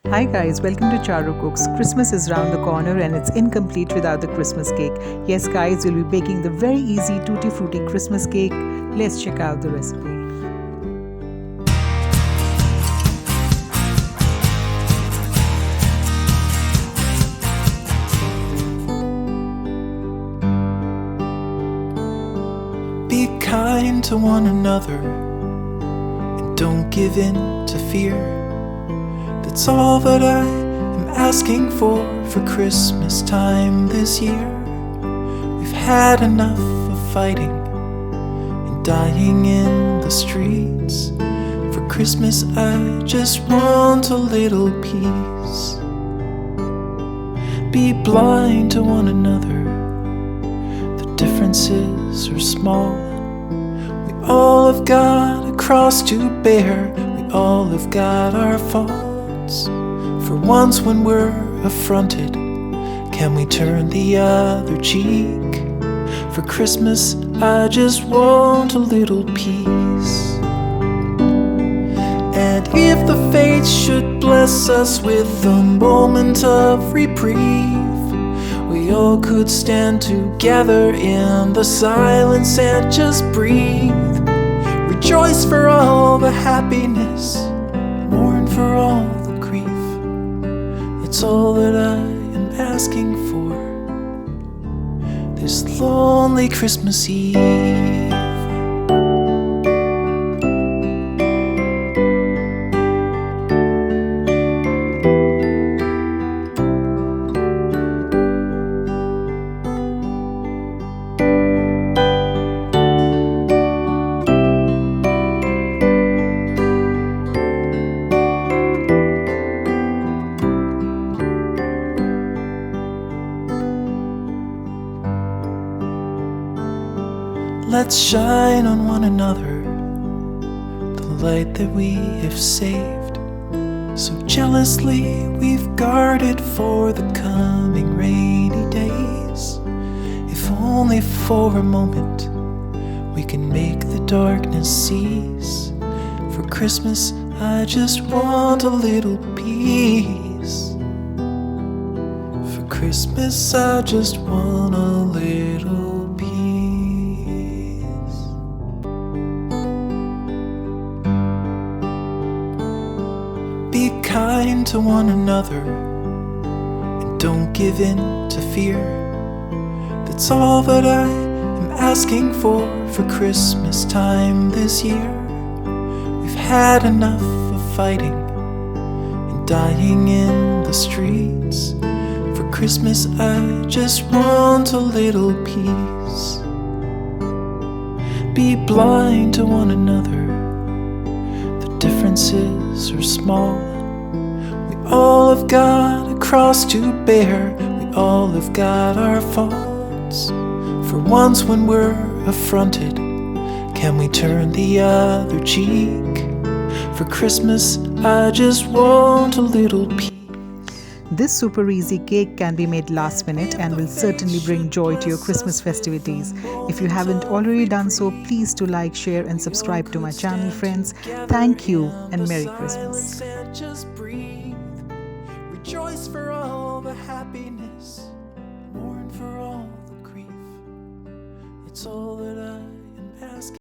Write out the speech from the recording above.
Hi guys, welcome to Charu Cooks. Christmas is round the corner and it's incomplete without the Christmas cake. Yes guys, we'll be baking the very easy Tutti Frutti Christmas cake. Let's check out the recipe. Be kind to one another and don't give in to fear. That's all that I am asking for Christmas time this year. We've had enough of fighting and dying in the streets. For Christmas I just want a little peace. Be blind to one another, the differences are small. We all have got a cross to bear, we all have got our faults. For once when we're affronted, can we turn the other cheek? For Christmas I just want a little peace. And if the fates should bless us with a moment of reprieve, we all could stand together in the silence and just breathe. Rejoice for all the happiness, mourn for all the grief. It's all that I am asking for this lonely Christmas Eve. Let's shine on one another the light that we have saved. So jealously we've guarded for the coming rainy days. If only for a moment we can make the darkness cease. For Christmas I just want a little peace. For Christmas I just want a little peace. Be kind to one another and don't give in to fear. That's all that I am asking for Christmas time this year. We've had enough of fighting and dying in the streets. For Christmas I just want a little peace. Be blind to one another, the differences are small. We all have got a cross to bear, we all have got our faults. For once when we're affronted, can we turn the other cheek? For Christmas I just want a little peace. This super easy cake can be made last minute and will certainly bring joy to your Christmas festivities. If you haven't already done so, please do like, share and subscribe to my channel, friends. Thank you and Merry Christmas. Rejoice for all the happiness, mourn for all the grief. It's all that I am asking.